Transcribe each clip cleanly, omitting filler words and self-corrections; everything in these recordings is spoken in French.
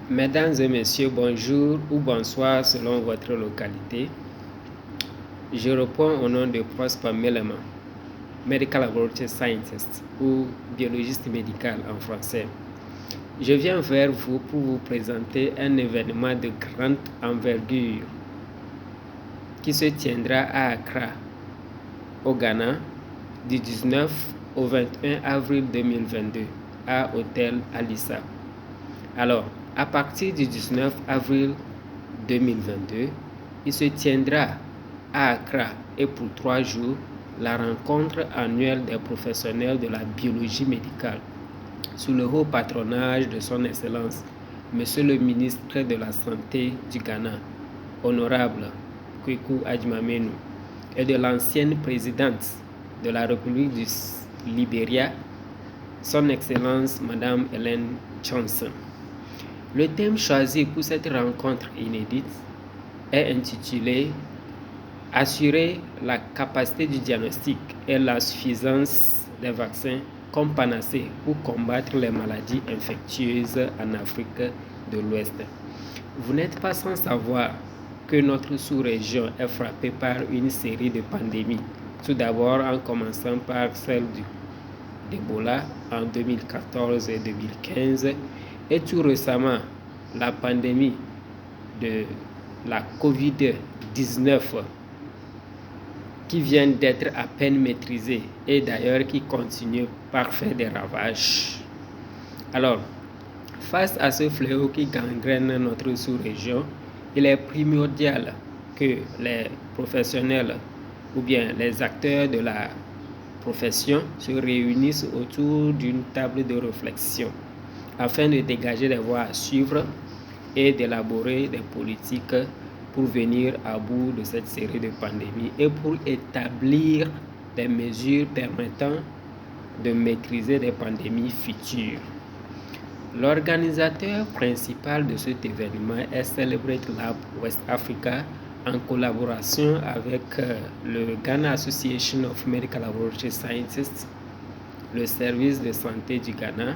Mesdames et messieurs, bonjour ou bonsoir selon votre localité. Je réponds au nom de Prosper Meleman, Medical Laboratory Scientist ou biologiste médical en français. Je viens vers vous pour vous présenter un événement de grande envergure qui se tiendra à Accra, au Ghana, du 19 au 21 avril 2022 à Hôtel Alissa. Alors, à partir du 19 avril 2022, il se tiendra à Accra et pour 3 jours la rencontre annuelle des professionnels de la biologie médicale sous le haut patronage de son Excellence, Monsieur le ministre de la Santé du Ghana, Honorable Kweku Adjumamenu, et de l'ancienne présidente de la République du Libéria, son Excellence Madame Ellen Johnson. Le thème choisi pour cette rencontre inédite est intitulé « Assurer la capacité du diagnostic et la suffisance des vaccins comme panacée pour combattre les maladies infectieuses en Afrique de l'Ouest ». Vous n'êtes pas sans savoir que notre sous-région est frappée par une série de pandémies. Tout d'abord en commençant par celle d'Ebola en 2014 et 2015 et tout récemment la pandémie de la COVID-19 qui vient d'être à peine maîtrisée et d'ailleurs qui continue par faire des ravages. Alors, face à ce fléau qui gangrène notre sous-région, il est primordial que les professionnels ou bien les acteurs de la profession se réunissent autour d'une table de réflexion afin de dégager des voies à suivre et d'élaborer des politiques pour venir à bout de cette série de pandémies et pour établir des mesures permettant de maîtriser des pandémies futures. L'organisateur principal de cet événement est Celebrate Lab West Africa en collaboration avec le Ghana Association of Medical Laboratory Scientists, le service de santé du Ghana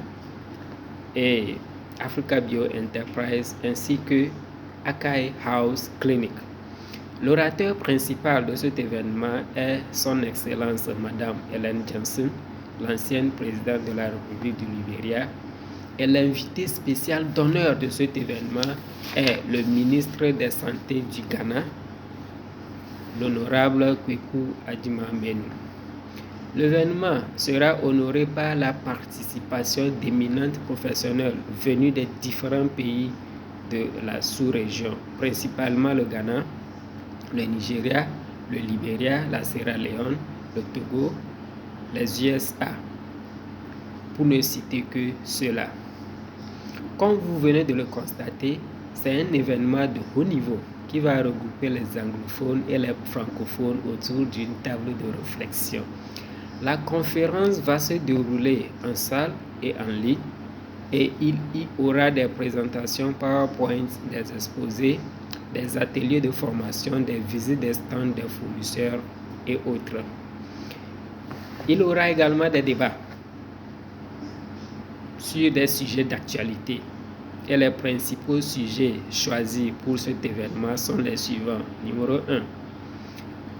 et Africa Bio Enterprise ainsi que Akai House Clinic. L'orateur principal de cet événement est son Excellence Madame Ellen Johnson, l'ancienne présidente de la République du Libéria, et l'invité spécial d'honneur de cet événement est le ministre des Santé du Ghana, l'honorable Kweku Adjumamenu. L'événement sera honoré par la participation d'éminents professionnels venus des différents pays de la sous-région, principalement le Ghana, le Nigeria, le Libéria, la Sierra Leone, le Togo, les USA, pour ne citer que cela. Comme vous venez de le constater, c'est un événement de haut niveau qui va regrouper les anglophones et les francophones autour d'une table de réflexion. La conférence va se dérouler en salle et en ligne et il y aura des présentations PowerPoint, des exposés, des ateliers de formation, des visites des stands des fournisseurs et autres. Il y aura également des débats sur des sujets d'actualité. Et les principaux sujets choisis pour cet événement sont les suivants. Numéro 1.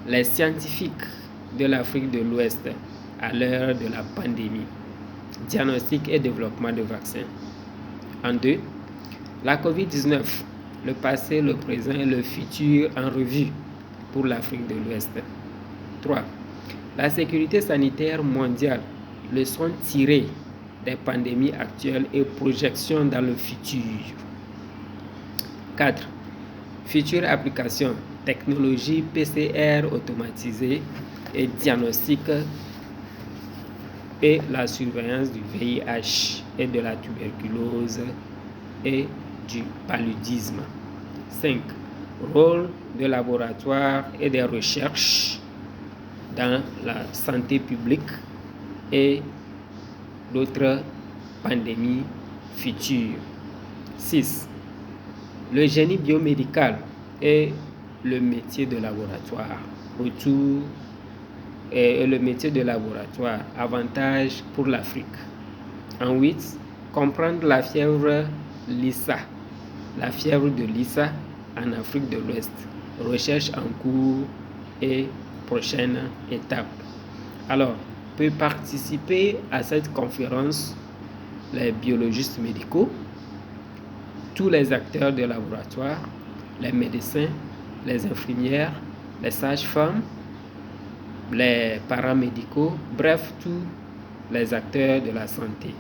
Les scientifiques de l'Afrique de l'Ouest à l'heure de la pandémie. Diagnostic et développement de vaccins. En 2. La COVID-19, le passé, le présent et le futur en revue pour l'Afrique de l'Ouest. 3. La sécurité sanitaire mondiale, leçons tirées des pandémies actuelles et projections dans le futur. 4. Future application, technologie PCR automatisée et diagnostic et la surveillance du VIH et de la tuberculose et du paludisme. 5. Rôle de laboratoire et des recherches dans la santé publique et d'autres pandémies futures. 6. Le génie biomédical et le métier de laboratoire. Autour et le métier de laboratoire, avantage pour l'Afrique. En 8. Comprendre la fièvre Lissa La fièvre de Lissa en Afrique de l'Ouest. Recherche en cours et prochaine étape. Alors, peut participer à cette conférence les biologistes médicaux, tous les acteurs de laboratoire, les médecins, les infirmières, les sages-femmes, les paramédicaux, bref, tous les acteurs de la santé.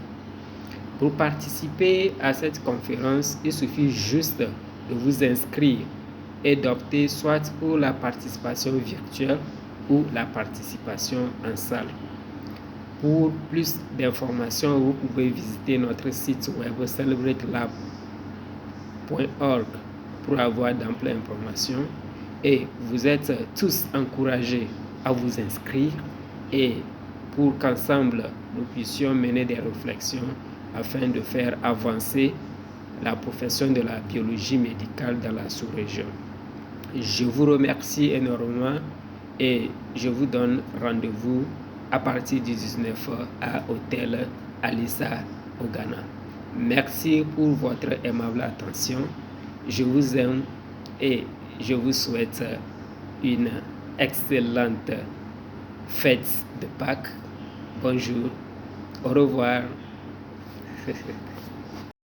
Pour participer à cette conférence, il suffit juste de vous inscrire et d'opter soit pour la participation virtuelle ou la participation en salle. Pour plus d'informations, vous pouvez visiter notre site web celebratelab.org pour avoir d'amples informations. Et vous êtes tous encouragés à vous inscrire et pour qu'ensemble nous puissions mener des réflexions afin de faire avancer la profession de la biologie médicale dans la sous-région. Je vous remercie énormément et je vous donne rendez-vous à partir du 19 à Hôtel Alissa au Ghana. Merci pour votre aimable attention. Je vous aime et je vous souhaite une excellente fête de Pâques. Bonjour, au revoir.